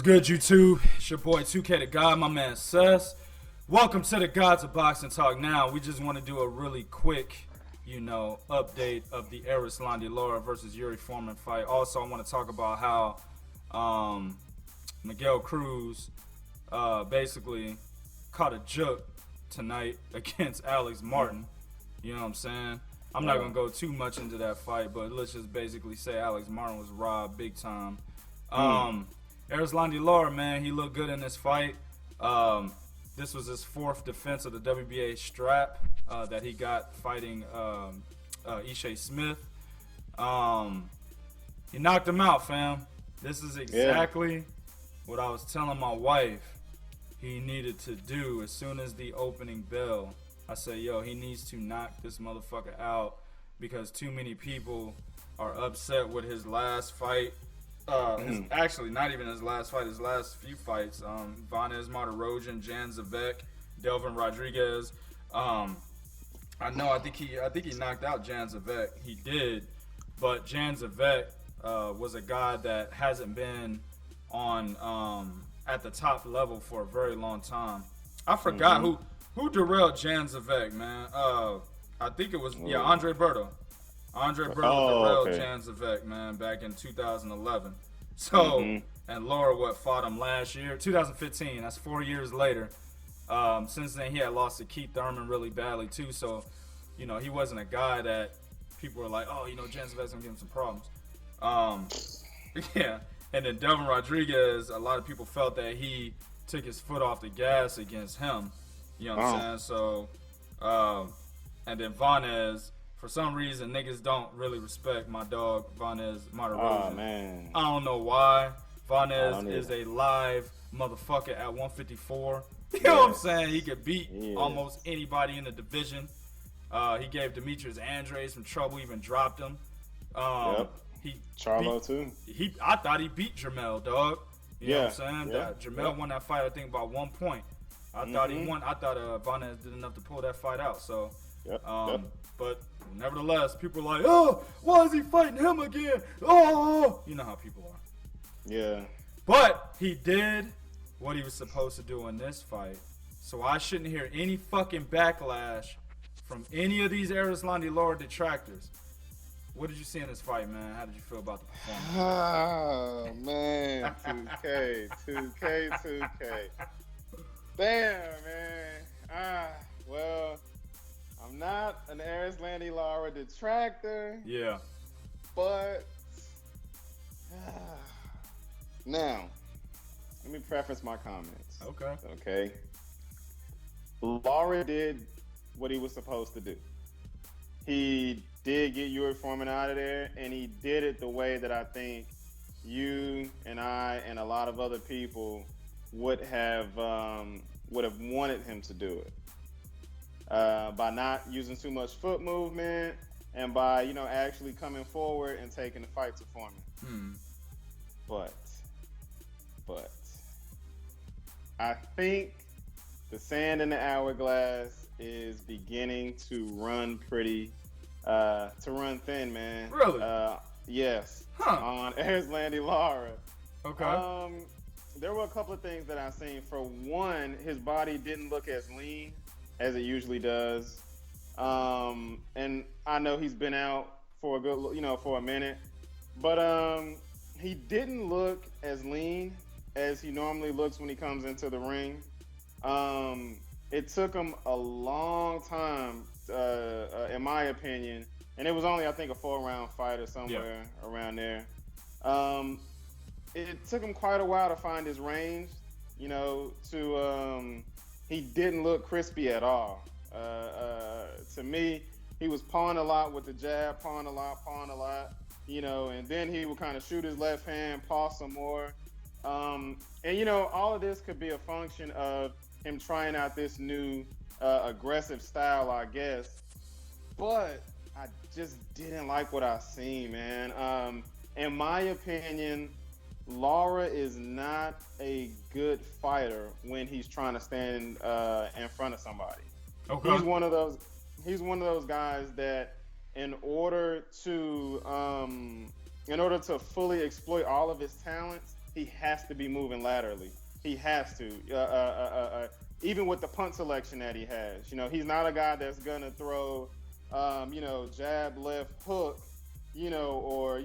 What's good, YouTube? It's your boy 2K the God, my man Sess. Welcome to the Gods of Boxing Talk. Now, we just want to do a really quick, update of the Erislandy Lara versus Yuri Foreman fight. Also, I want to talk about how Miguel Cruz basically caught a juke tonight against Alex Martin. You know what I'm saying? I'm not going to go too much into that fight, but let's just basically say Alex Martin was robbed big time. Erislandy Lara, man, he looked good in this fight. This was his fourth defense of the WBA strap that he got fighting Ishe Smith. He knocked him out, fam. This is exactly what I was telling my wife he needed to do as soon as the opening bell. I said, yo, he needs to knock this motherfucker out because too many people are upset with his last fight. Actually, not even his last fight, his last few fights. Vanez Martirosyan, Jan Zavek, Delvin Rodriguez. I think he knocked out Jan Zavek. He did, but Jan Zavek was a guy that hasn't been on at the top level for a very long time. I forgot who derailed Jan Zavek, man. I think it was Andre Berto. Andre Berto derailed Jan Zavek, man, back in 2011. So, and Lara fought him last year, 2015. That's 4 years later. Since then, he had lost to Keith Thurman really badly too. So, he wasn't a guy that people were like, oh, Jan Zavek's gonna give him some problems. And then Delvin Rodriguez, a lot of people felt that he took his foot off the gas against him. You know what I'm saying? So, and then Vanez, for some reason, niggas don't really respect my dog, Vanez Martirosyan. Oh, man. I don't know why. Vanez is a live motherfucker at 154. You know what I'm saying? He could beat almost anybody in the division. He gave Demetrius Andrade some trouble, even dropped him. Charlo, too. I thought he beat Jermell, dog. You know what I'm saying? Yeah. Jermell won that fight, I think, by 1 point. I thought he won. I thought Vanez did enough to pull that fight out. So, but nevertheless, people are like, oh, why is he fighting him again? Oh, you know how people are. Yeah. But he did what he was supposed to do in this fight. So I shouldn't hear any fucking backlash from any of these Erislandy Lara detractors. What did you see in this fight, man? How did you feel about the performance? Oh, man. 2K. Damn, man. Well, I'm not an Erislandy Lara detractor. Yeah. But now, let me preface my comments. Okay. Lara did what he was supposed to do. He did get Yuri Foreman out of there, and he did it the way that I think you and I and a lot of other people would have wanted him to do it. By not using too much foot movement and by, actually coming forward and taking the fight to Foreman. But I think the sand in the hourglass is beginning to run thin, man. Really? Yes. On Erislandy Lara. Okay. There were a couple of things that I've seen. For one, his body didn't look as lean as it usually does. And I know he's been out for a good, for a minute, but he didn't look as lean as he normally looks when he comes into the ring. It took him a long time, in my opinion, and it was only, I think, a 4-round fight or somewhere around there. It took him quite a while to find his range, he didn't look crispy at all. To me, he was pawing a lot with the jab, pawing a lot, and then he would kind of shoot his left hand, paw some more. And all of this could be a function of him trying out this new aggressive style, I guess. But I just didn't like what I seen, man. In my opinion, Lara is not a good fighter when he's trying to stand in front of somebody. Okay. He's one of those guys that in order to fully exploit all of his talents, he has to be moving laterally. He has to. Even with the punt selection that he has, he's not a guy that's gonna throw, jab, left, hook, or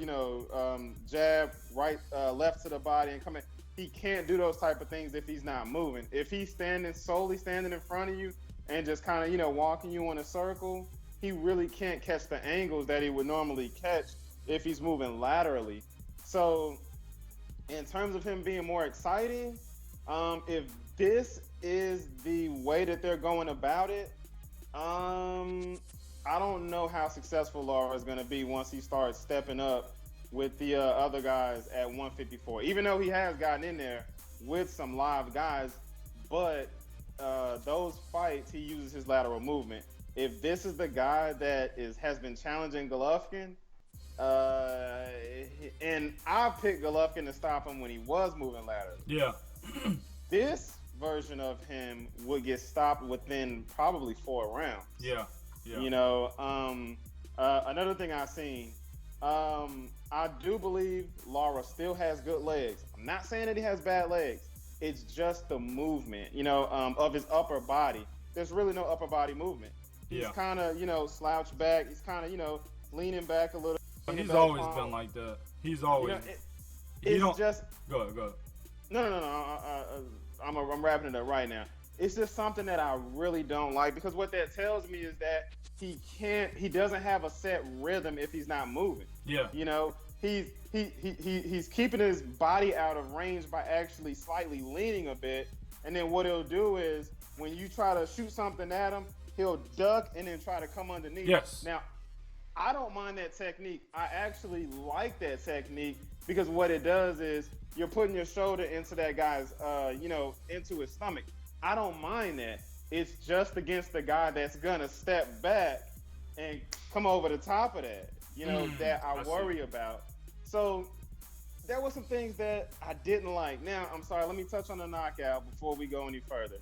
jab, right, left to the body and come in. He can't do those type of things if he's not moving. If he's solely standing in front of you and just kind of, walking you in a circle, he really can't catch the angles that he would normally catch if he's moving laterally. So in terms of him being more exciting, if this is the way that they're going about it, I don't know how successful Lara is going to be once he starts stepping up with the other guys at 154. Even though he has gotten in there with some live guys, but those fights, he uses his lateral movement. If this is the guy that has been challenging Golovkin, and I picked Golovkin to stop him when he was moving laterally. Yeah. This version of him would get stopped within probably 4 rounds. Yeah. Another thing I've seen, I do believe Lara still has good legs. I'm not saying that he has bad legs. It's just the movement, of his upper body. There's really no upper body movement. He's kind of, slouched back. He's kind of, leaning back a little. He's always been like that. He's always. Just. Go ahead. No. I'm wrapping it up right now. It's just something that I really don't like, because what that tells me is that he doesn't have a set rhythm if he's not moving. Yeah. He's keeping his body out of range by actually slightly leaning a bit. And then what he'll do is when you try to shoot something at him, he'll duck and then try to come underneath. Yes. Now, I don't mind that technique. I actually like that technique, because what it does is you're putting your shoulder into that guy's, into his stomach. I don't mind that. It's just against the guy that's gonna step back and come over the top of that, that I worry about. So there were some things that I didn't like. Now, I'm sorry, let me touch on the knockout before we go any further.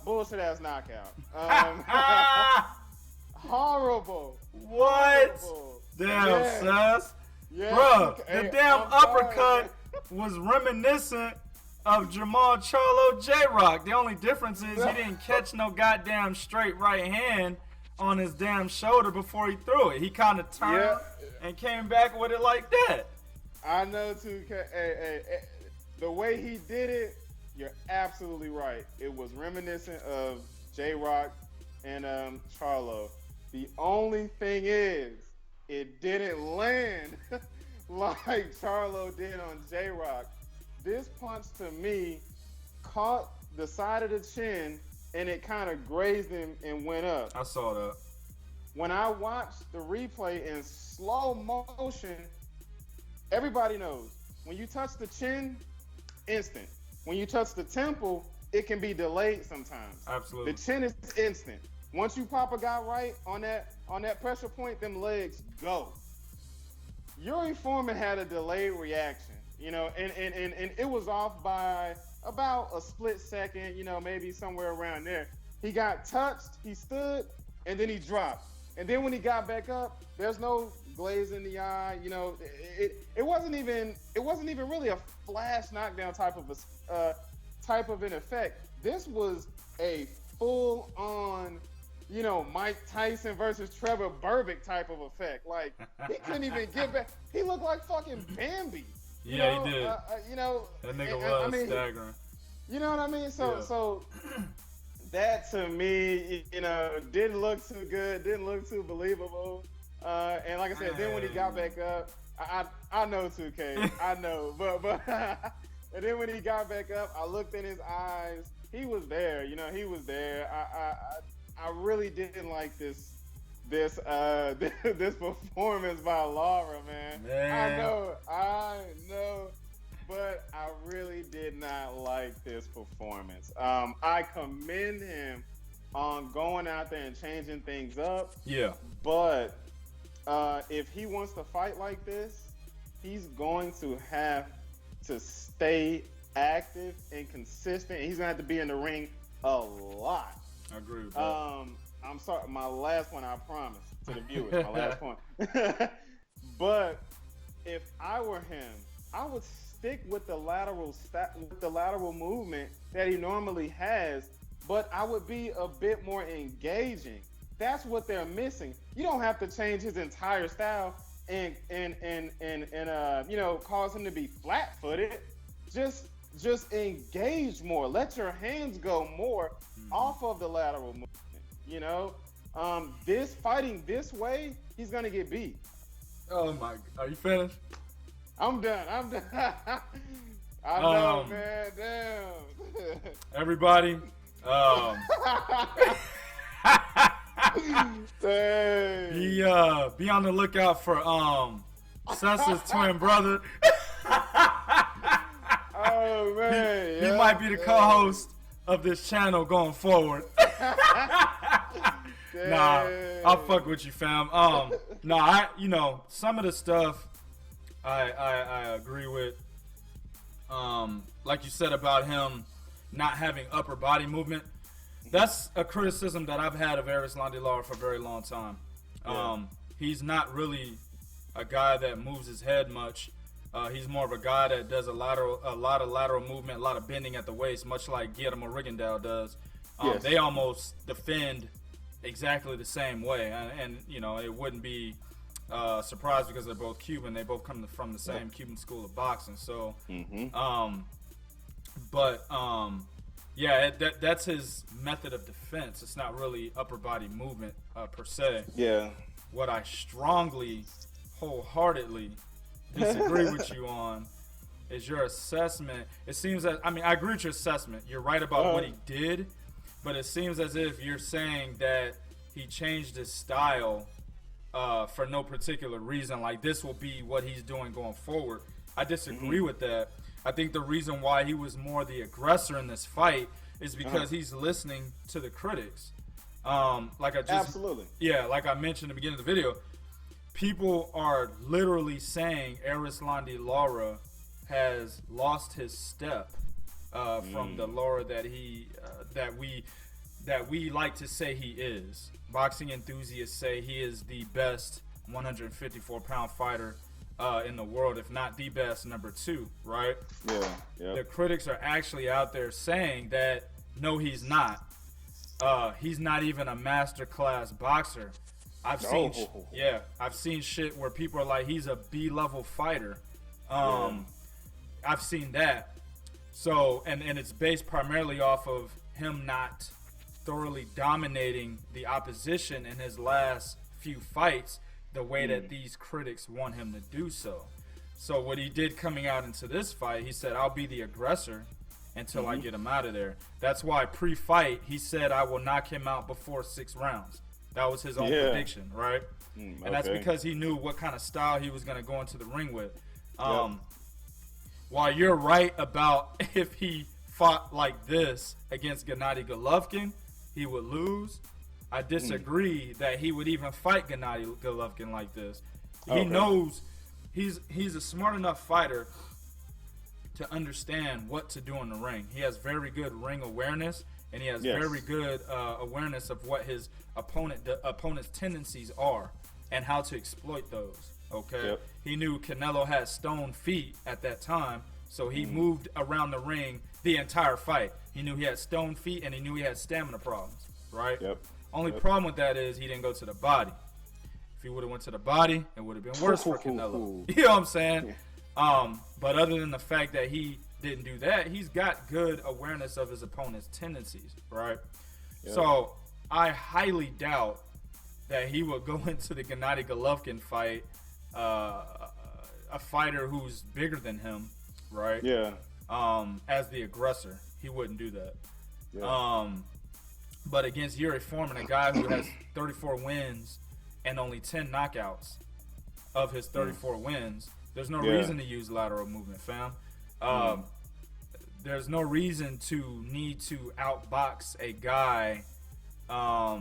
Bullshit ass knockout. Horrible. What? Horrible. Damn, sus. Yeah. Bruh, Hey, the damn I'm uppercut sorry. was reminiscent of Jamal Charlo J-Rock. The only difference is he didn't catch no goddamn straight right hand on his damn shoulder before he threw it. He kind of turned and came back with it like that. I know, too. Hey, the way he did it, you're absolutely right. It was reminiscent of J-Rock and Charlo. The only thing is, it didn't land like Charlo did on J-Rock. This punch, to me, caught the side of the chin, and it kind of grazed him and went up. I saw that. When I watched the replay in slow motion, everybody knows, when you touch the chin, instant. When you touch the temple, it can be delayed sometimes. Absolutely. The chin is instant. Once you pop a guy right on that pressure point, them legs go. Yuri Foreman had a delayed reaction. And it was off by about a split second, maybe somewhere around there. He got touched, he stood, and then he dropped. And then when he got back up, there's no glaze in the eye. It wasn't even really a flash knockdown type of an effect. This was a full on, Mike Tyson versus Trevor Burbick type of effect. Like, he couldn't even get back. He looked like fucking Bambi. Yeah, he did. That nigga was staggering. You know what I mean? So that to me, didn't look too good, didn't look too believable. And like I said, then when he got back up, I know 2K, I know, but and then when he got back up, I looked in his eyes. He was there, he was there. I really didn't like this performance by Lara, man. I know, but I really did not like this performance. I commend him on going out there and changing things up. Yeah. But if he wants to fight like this, he's going to have to stay active and consistent. He's gonna have to be in the ring a lot. I agree with that. I'm sorry, my last one, I promise to the viewers, my last point. But if I were him, I would stick with the lateral movement that he normally has, but I would be a bit more engaging. That's what they're missing. You don't have to change his entire style and cause him to be flat-footed. Just engage more. Let your hands go more off of the lateral movement. This fighting this way, he's gonna get beat. Oh my! Are you finished? I'm done. I know, man. Damn. Everybody. Be on the lookout for Sensa's twin brother. Oh man, he might be the co-host of this channel going forward. Nah, I'll fuck with you, fam. Some of the stuff I agree with. Like you said about him not having upper body movement. That's a criticism that I've had of Erislandy Lara for a very long time. He's not really a guy that moves his head much. He's more of a guy that does a lot of lateral movement, a lot of bending at the waist, much like Guillermo Rigondeaux does. They almost defend exactly the same way, and it wouldn't be surprised because they're both Cuban. They both come from the same Cuban school of boxing. So, that's his method of defense. It's not really upper body movement per se. Yeah. What I strongly, wholeheartedly disagree with you on is your assessment. It seems that, I agree with your assessment. You're right about what he did, but it seems as if you're saying that he changed his style for no particular reason. Like, this will be what he's doing going forward. I disagree with that. I think the reason why he was more the aggressor in this fight is because he's listening to the critics. Absolutely. Yeah, like I mentioned at the beginning of the video, people are literally saying Erislandy Lara has lost his step from the Lara that we like to say he is. Boxing enthusiasts say he is the best 154-pound fighter in the world, if not the best, number 2, right? Yeah. The critics are actually out there saying that no, he's not. He's not even a masterclass boxer. I've seen shit where people are like, he's a B-level fighter. I've seen that. So, and it's based primarily off of him not thoroughly dominating the opposition in his last few fights the way that these critics want him to do so. So what he did coming out into this fight, he said, I'll be the aggressor until I get him out of there. That's why pre-fight, he said, I will knock him out before 6 rounds. That was his own prediction, right? And that's because he knew what kind of style he was going to go into the ring with. While you're right about if he fought like this against Gennady Golovkin, he would lose. I disagree that he would even fight Gennady Golovkin like this. He knows he's a smart enough fighter to understand what to do in the ring. He has very good ring awareness, and he has very good awareness of what his opponent's tendencies are and how to exploit those. He knew Canelo had stone feet at that time, so he moved around the ring the entire fight. He knew he had stone feet, and he knew he had stamina problems, right? Only problem with that is he didn't go to the body. If he would have went to the body, it would have been worse for Canelo. You know what I'm saying? But other than the fact that he didn't do that, he's got good awareness of his opponent's tendencies, right? So I highly doubt that he would go into the Gennady Golovkin fight, a fighter who's bigger than him, right? As the aggressor. He wouldn't do that. But against Yuri Foreman, a guy who has 34 wins and only 10 knockouts of his 34 wins, there's no reason to use lateral movement, fam. There's no reason to need to outbox a guy. Let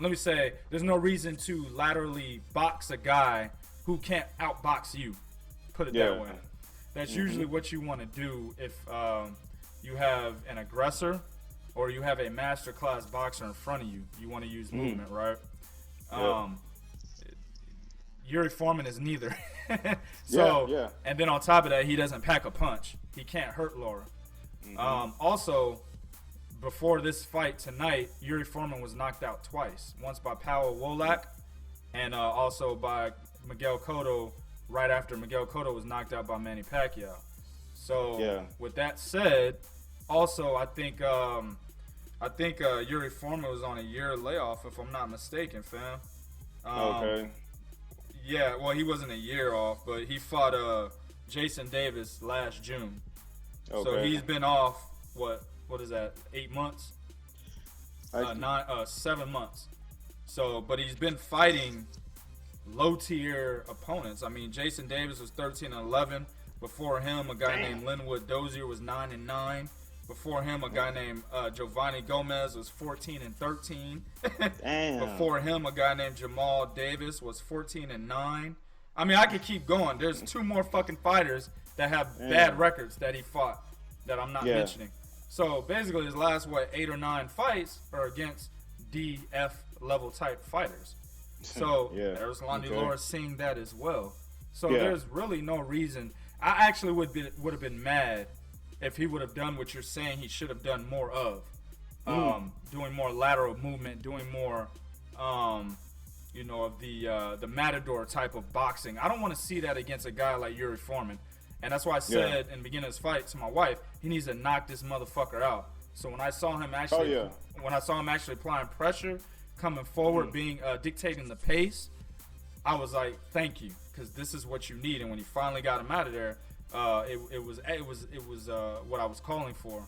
me say, there's no reason to laterally box a guy who can't outbox you. Put it that way. That's usually what you want to do if you have an aggressor or you have a masterclass boxer in front of you. You want to use movement, right? Yuri Foreman is neither. So, yeah. And then on top of that, he doesn't pack a punch. He can't hurt Lara. Also, before this fight tonight, Yuri Foreman was knocked out twice. Once by Powell Wolak, and also by Miguel Cotto right after Miguel Cotto was knocked out by Manny Pacquiao. So with that said, also I think Yuri Foreman was on a year layoff, if I'm not mistaken, fam. Okay. Yeah, well, he wasn't a year off, but he fought Jason Davis last June. Okay. So he's been off, what is that, 8 months? 7 months. So, but he's been fighting low-tier opponents. I mean, Jason Davis was 13-11. Before him, a guy named Linwood Dozier was 9-9. Before him, a guy named Giovanni Gomez was 14-13. Damn. Before him, a guy named Jamal Davis was 14-9. I mean, I could keep going. There's 2 more fucking fighters that have bad records that he fought that I'm not mentioning. So basically, his last 8 or 9 fights are against DF level type fighters. So Erislandy Lara seeing that as well. So there's really no reason. I actually would have been mad if he would have done what you're saying he should have done more of. Doing more lateral movement, doing more of the matador type of boxing. I don't want to see that against a guy like Yuri Foreman. And that's why I said in the beginning of this fight to my wife, he needs to knock this motherfucker out. So when I saw him actually applying pressure, coming forward, being dictating the pace, I was like, thank you, because this is what you need. And when he finally got him out of there, it was what I was calling for.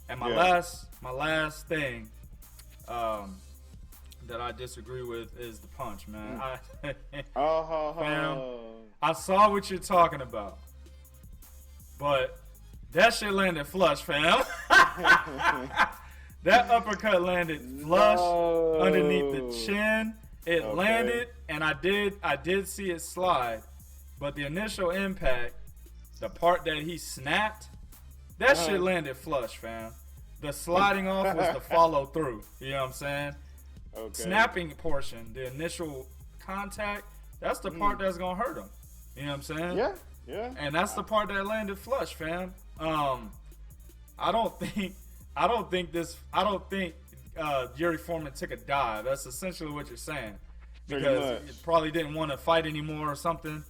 And my last thing that I disagree with is the punch, man. Fam, I saw what you're talking about, but that shit landed flush, fam. That uppercut landed flush underneath the chin. It landed, and I did see it slide, but the initial impact, the part that he snapped, that shit landed flush, fam. The sliding off was the follow through. You know what I'm saying? Snapping portion, the initial contact, that's the part that's gonna hurt him. You know what I'm saying? Yeah. And that's the part that landed flush, fam. I don't think Yuri Foreman took a dive. That's essentially what you're saying, because he probably didn't want to fight anymore or something.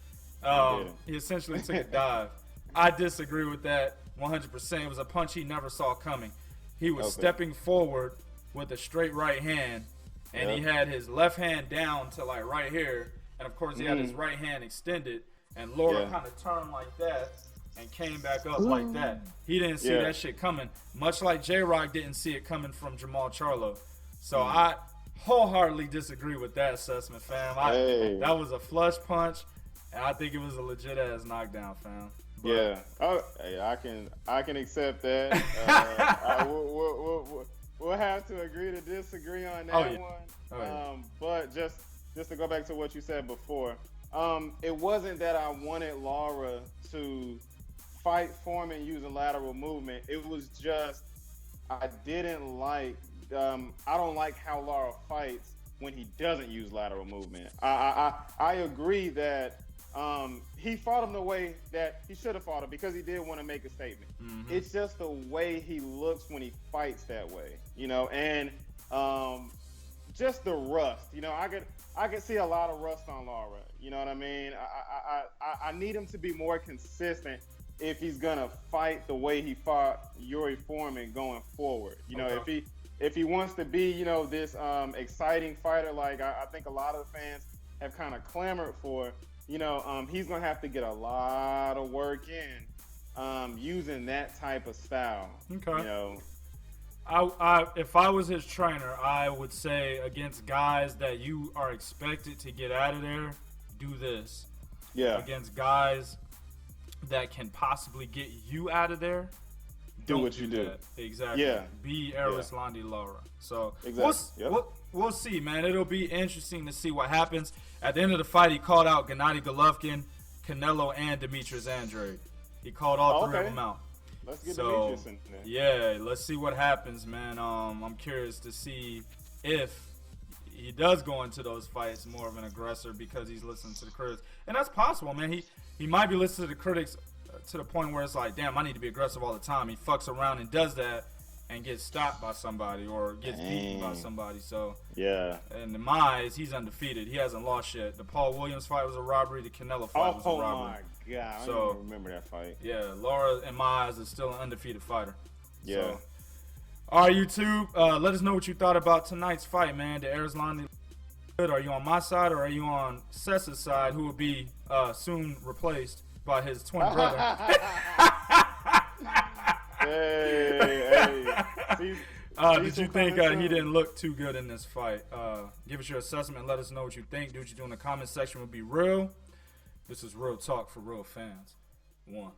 He essentially took a dive. I disagree with that 100%. It was a punch he never saw coming. He was stepping forward with a straight right hand, and he had his left hand down to like right here, and of course he had his right hand extended, and Lara kind of turned like that and came back up like that. He didn't see that shit coming, much like J-Rock didn't see it coming from Jamal Charlo. So I wholeheartedly disagree with that assessment, fam. That was a flush punch, and I think it was a legit ass knockdown, fam. But, I can accept that. We'll have to agree to disagree on that one. But just to go back to what you said before, it wasn't that I wanted Lara to fight Foreman using lateral movement. It was just I didn't like. I don't like how Lara fights when he doesn't use lateral movement. I agree that he fought him the way that he should have fought him because he did want to make a statement. It's just the way he looks when he fights that way, and just the rust. I could see a lot of rust on Lara. You know what I mean? I need him to be more consistent if he's gonna fight the way he fought Yuri Foreman going forward. If he wants to be, this exciting fighter like I think a lot of the fans have kind of clamored for, he's gonna have to get a lot of work in using that type of style. Okay. If I was his trainer, I would say against guys that you are expected to get out of there, do this. Yeah. Against guys that can possibly get you out of there, do what you do. That. Exactly. Yeah. Be Erislandy Lara. So exactly. We'll see, man. It'll be interesting to see what happens. At the end of the fight, he called out Gennady Golovkin, Canelo, and Demetrius Andrade. He called all three of them out. Let's get Demetrius in there. Yeah, let's see what happens, man. I'm curious to see if he does go into those fights more of an aggressor because he's listening to the critics, and that's possible, man. He might be listening to the critics to the point where it's like, damn, I need to be aggressive all the time. He fucks around and does that and gets stopped by somebody or gets beaten by somebody. So yeah, and in my eyes, he's undefeated. He hasn't lost yet. The Paul Williams fight was a robbery. The Canelo fight was a robbery. Oh my god, I don't even remember that fight. Yeah, Lara in my eyes is still an undefeated fighter. Yeah. So, all right, YouTube, let us know what you thought about tonight's fight, man. The Erislandy Lara. Are you on my side or are you on Sessa's side, who will be soon replaced by his twin brother? Hey. Did you think he didn't look too good in this fight? Give us your assessment. Let us know what you think. Do what you do in the comment section. Will be real. This is real talk for real fans. 1.